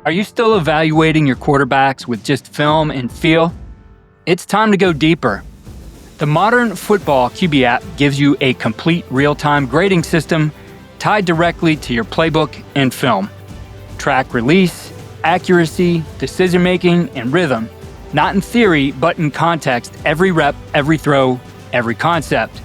Are you still evaluating your quarterbacks with just film and feel? It's time to go deeper. The modern football QB app gives you a complete real-time grading system tied directly to your playbook and film. Track release, accuracy, decision-making, and rhythm, not in theory, but in context, every rep, every throw, every concept.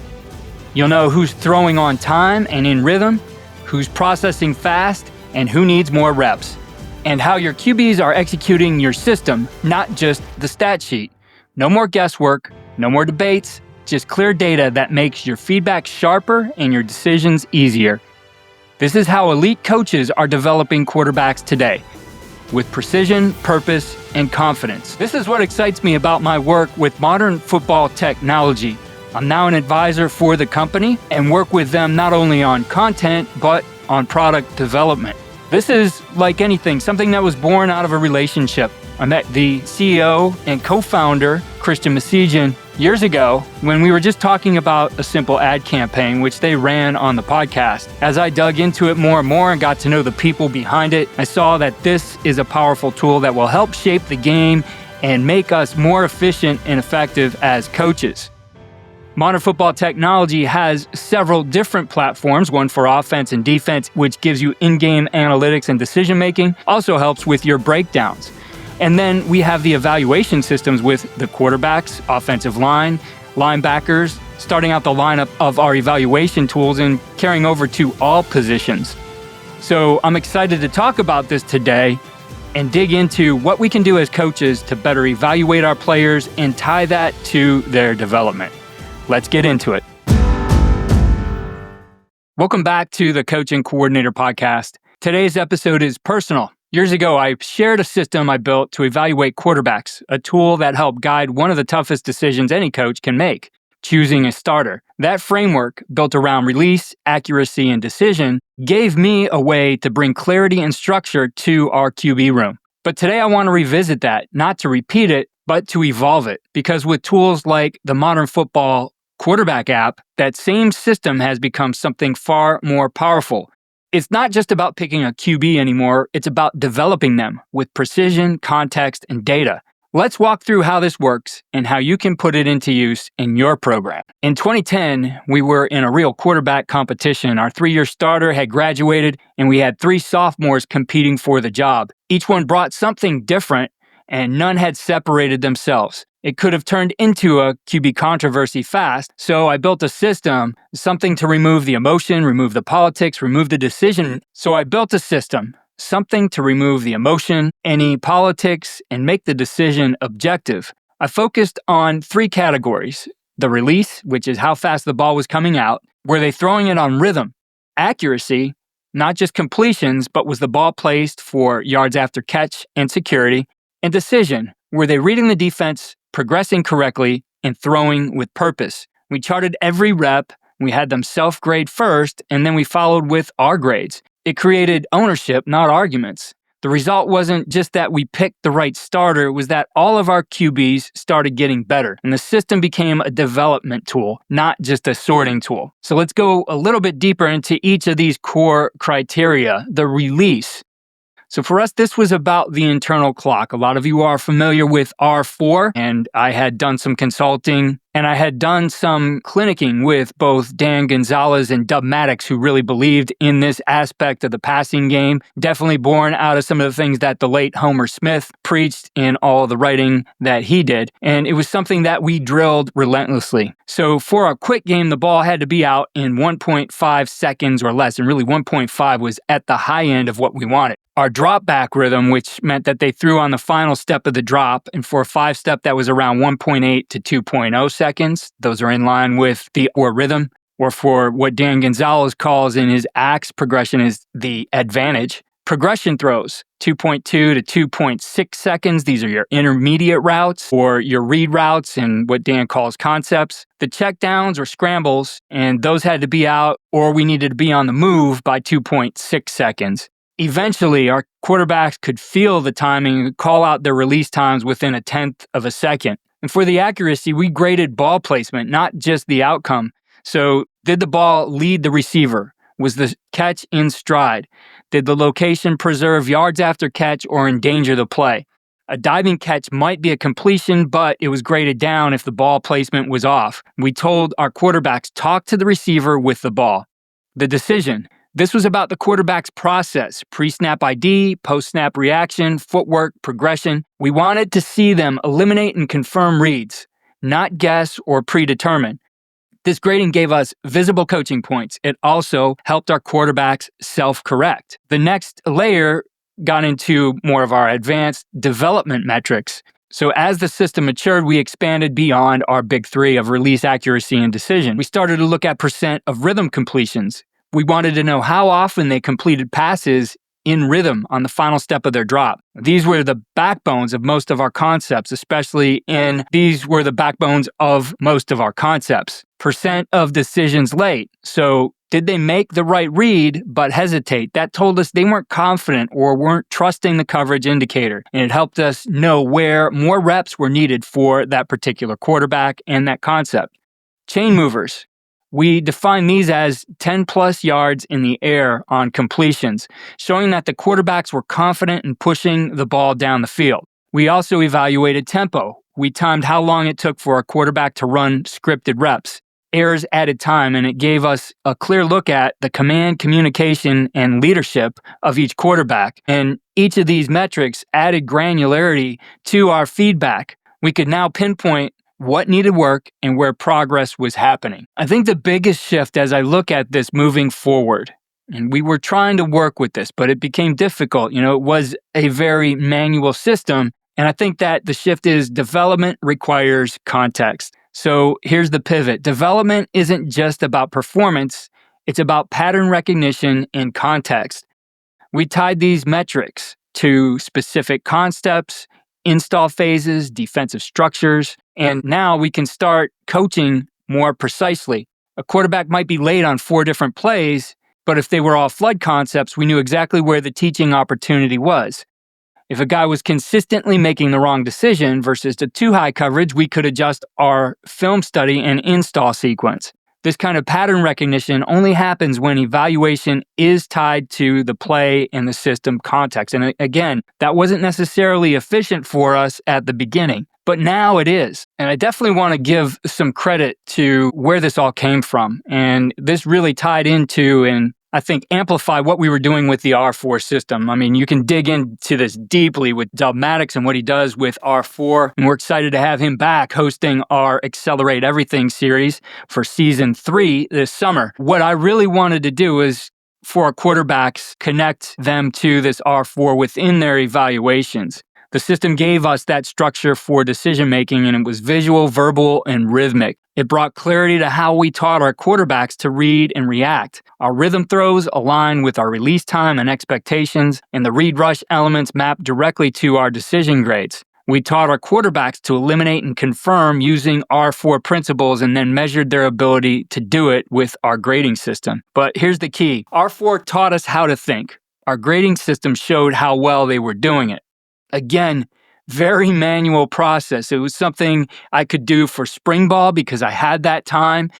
You'll know who's throwing on time and in rhythm, who's processing fast, and who needs more reps, and how your QBs are executing your system, not just the stat sheet. No more guesswork, no more debates, just clear data that makes your feedback sharper and your decisions easier. This is how elite coaches are developing quarterbacks today, with precision, purpose, and confidence. This is what excites me about my work with modern football technology. I'm now an advisor for the company and work with them not only on content, but on product development. This is, like anything, something that was born out of a relationship. I met the CEO and co-founder, Christian Masijian, years ago when we were just talking about a simple ad campaign, which they ran on the podcast. As I dug into it more and more and got to know the people behind it, I saw that this is a powerful tool that will help shape the game and make us more efficient and effective as coaches. Modern football technology has several different platforms, one for offense and defense, which gives you in-game analytics and decision-making, also helps with your breakdowns. And then we have the evaluation systems with the quarterbacks, offensive line, linebackers, starting out the lineup of our evaluation tools and carrying over to all positions. So I'm excited to talk about this today and dig into what we can do as coaches to better evaluate our players and tie that to their development. Let's get into it. Welcome back to the Coach and Coordinator podcast. Today's episode is personal. Years ago, I shared a system I built to evaluate quarterbacks, a tool that helped guide one of the toughest decisions any coach can make, choosing a starter. That framework, built around release, accuracy, and decision, gave me a way to bring clarity and structure to our QB room. But today I want to revisit that, not to repeat it, but to evolve it. Because with tools like the modern football quarterback app, that same system has become something far more powerful. It's not just about picking a QB anymore, it's about developing them with precision, context, and data. Let's walk through how this works and how you can put it into use in your program. In 2010, we were in a real quarterback competition. Our 3-year starter had graduated, and we had 3 sophomores competing for the job. Each one brought something different, and none had separated themselves. It could have turned into a QB controversy fast, so I built a system, something to remove the emotion, remove the politics, remove the decision. So I built a system, something to remove the emotion, any politics, and make the decision objective. I focused on 3 categories: the release, which is how fast the ball was coming out, were they throwing it on rhythm, accuracy, not just completions, but was the ball placed for yards after catch and security, and decision, were they reading the defense, progressing correctly, and throwing with purpose. We charted every rep, we had them self-grade first, and then we followed with our grades. It created ownership, not arguments. The result wasn't just that we picked the right starter, it was that all of our QBs started getting better, and the system became a development tool, not just a sorting tool. So let's go a little bit deeper into each of these core criteria. The release. So for us, this was about the internal clock. A lot of you are familiar with R4, and I had done some consulting, and I had done some clinicking with both Dan Gonzalez and Dub Maddox, who really believed in this aspect of the passing game, definitely born out of some of the things that the late Homer Smith preached in all the writing that he did. And it was something that we drilled relentlessly. So for a quick game, the ball had to be out in 1.5 seconds or less, and really 1.5 was at the high end of what we wanted. Our drop back rhythm, which meant that they threw on the final step of the drop, and for a 5-step that was around 1.8 to 2.0 seconds. Those are in line with the or rhythm, or for what Dan Gonzalez calls in his AX progression is the advantage. Progression throws, 2.2 to 2.6 seconds. These are your intermediate routes or your read routes and what Dan calls concepts. The checkdowns or scrambles, and those had to be out or we needed to be on the move by 2.6 seconds. Eventually, our quarterbacks could feel the timing and call out their release times within 1/10 of a second. And for the accuracy, we graded ball placement, not just the outcome. So did the ball lead the receiver? Was the catch in stride? Did the location preserve yards after catch or endanger the play? A diving catch might be a completion, but it was graded down if the ball placement was off. We told our quarterbacks, talk to the receiver with the ball. The decision. This was about the quarterback's process, pre-snap ID, post-snap reaction, footwork, progression. We wanted to see them eliminate and confirm reads, not guess or predetermine. This grading gave us visible coaching points. It also helped our quarterbacks self-correct. The next layer got into more of our advanced development metrics. So as the system matured, we expanded beyond our big three of release accuracy and decision. We started to look at percent of rhythm completions. We wanted to know how often they completed passes in rhythm on the final step of their drop. These were the backbones of most of our concepts, Percent of decisions late. So did they make the right read but hesitate? That told us they weren't confident or weren't trusting the coverage indicator. And it helped us know where more reps were needed for that particular quarterback and that concept. Chain movers. We define these as 10 plus yards in the air on completions, showing that the quarterbacks were confident in pushing the ball down the field. We also evaluated tempo. We timed how long it took for a quarterback to run scripted reps. Errors added time, and it gave us a clear look at the command, communication, and leadership of each quarterback. And each of these metrics added granularity to our feedback. We could now pinpoint what needed work and where progress was happening. I think the biggest shift as I look at this moving forward, and we were trying to work with this, but it became difficult. It was a very manual system. And I think that the shift is development requires context. So here's the pivot. Development isn't just about performance. It's about pattern recognition and context. We tied these metrics to specific concepts, install phases, defensive structures, and now we can start coaching more precisely. A quarterback might be late on 4 different plays, but if they were all flood concepts, we knew exactly where the teaching opportunity was. If a guy was consistently making the wrong decision versus the too high coverage, we could adjust our film study and install sequence. This kind of pattern recognition only happens when evaluation is tied to the play and the system context. And again, that wasn't necessarily efficient for us at the beginning, but now it is. And I definitely want to give some credit to where this all came from. And this really tied into and I think amplify what we were doing with the R4 system. I mean, you can dig into this deeply with Dubmatics and what he does with R4. And we're excited to have him back hosting our Accelerate Everything series for season 3 this summer. What I really wanted to do is for our quarterbacks, connect them to this R4 within their evaluations. The system gave us that structure for decision making, and it was visual, verbal, and rhythmic. It brought clarity to how we taught our quarterbacks to read and react. Our rhythm throws align with our release time and expectations, and the read rush elements map directly to our decision grades. We taught our quarterbacks to eliminate and confirm using R4 principles and then measured their ability to do it with our grading system. But here's the key. R4 taught us how to think. Our grading system showed how well they were doing it. Again, very manual process. It was something I could do for spring ball because I had that time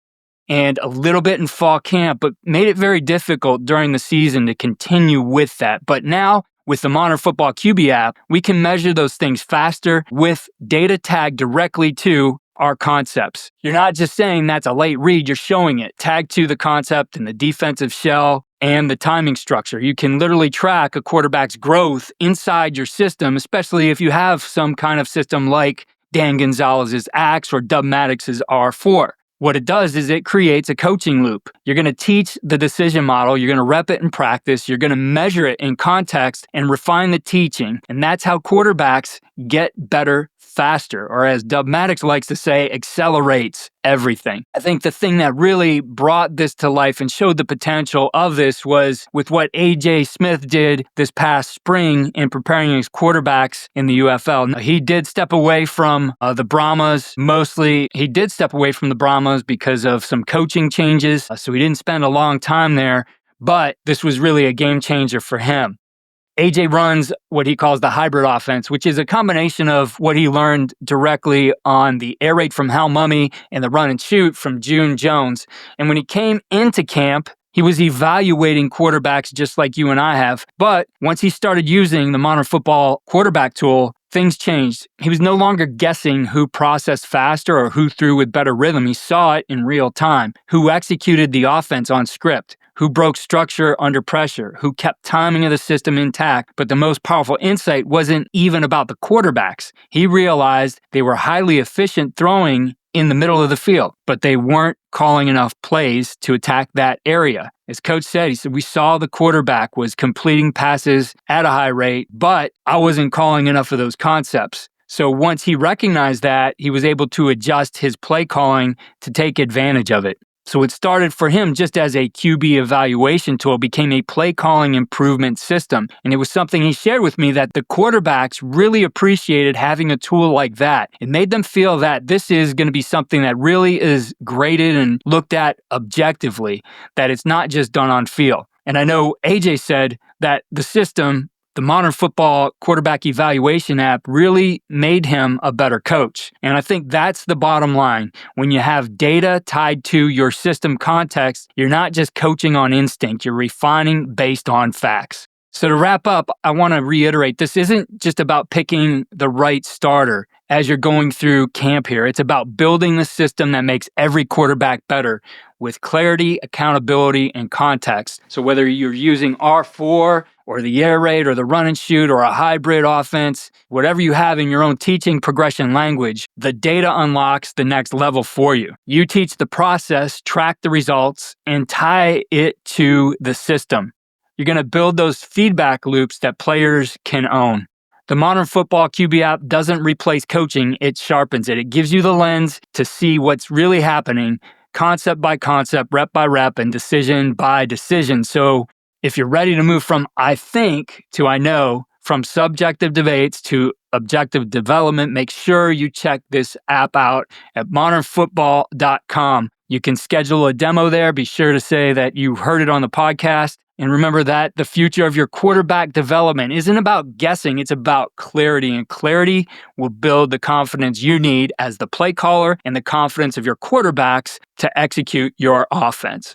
and a little bit in fall camp, but made it very difficult during the season to continue with that. But now with the Modern Football QB app, we can measure those things faster with data tagged directly to our concepts. You're not just saying that's a late read, you're showing it tagged to the concept and the defensive shell and the timing structure. You can literally track a quarterback's growth inside your system, especially if you have some kind of system like Dan Gonzalez's Axe or Dubmatics' R4. What it does is it creates a coaching loop. You're going to teach the decision model, you're going to rep it in practice, you're going to measure it in context and refine the teaching. And that's how quarterbacks get better faster, or as Dubmatics likes to say, accelerates everything. I think the thing that really brought this to life and showed the potential of this was with what AJ Smith did this past spring in preparing his quarterbacks in the UFL. He did step away from the Brahmas. He did step away from the Brahmas because of some coaching changes, so he didn't spend a long time there, but this was really a game changer for him. AJ runs what he calls the hybrid offense, which is a combination of what he learned directly on the air raid from Hal Mummy and the run and shoot from June Jones. And when he came into camp, He was evaluating quarterbacks just like you and I have. But once he started using the modern football quarterback tool, things changed. He was no longer guessing who processed faster or who threw with better rhythm. He saw it in real time, who executed the offense on script, who broke structure under pressure, who kept timing of the system intact. But the most powerful insight wasn't even about the quarterbacks. He realized they were highly efficient throwing in the middle of the field, but they weren't calling enough plays to attack that area. As coach said, he said, we saw the quarterback was completing passes at a high rate, but I wasn't calling enough of those concepts. So once he recognized that, he was able to adjust his play calling to take advantage of it. So it started for him just as a QB evaluation tool, became a play calling improvement system. And it was something he shared with me that the quarterbacks really appreciated having a tool like that. It made them feel that this is going to be something that really is graded and looked at objectively, that it's not just done on feel. And I know AJ said that the system, the modern football quarterback evaluation app, really made him a better coach. And I think that's the bottom line. When you have data tied to your system context, you're not just coaching on instinct, you're refining based on facts. So to wrap up, I want to reiterate, this isn't just about picking the right starter as you're going through camp here. It's about building the system that makes every quarterback better with clarity, accountability, and context. So whether you're using R4 or the air raid or the run and shoot or a hybrid offense, whatever you have in your own teaching progression language, the data unlocks the next level for you. You teach the process, track the results, and tie it to the system. You're going to build those feedback loops that players can own. The modern football QB app doesn't replace coaching, it sharpens it. It gives you the lens to see what's really happening, concept by concept, rep by rep, and decision by decision. So if you're ready to move from I think to I know, from subjective debates to objective development, make sure you check this app out at modernfootball.com. You can schedule a demo there. Be sure to say that you heard it on the podcast. And remember that the future of your quarterback development isn't about guessing, it's about clarity. And clarity will build the confidence you need as the play caller and the confidence of your quarterbacks to execute your offense.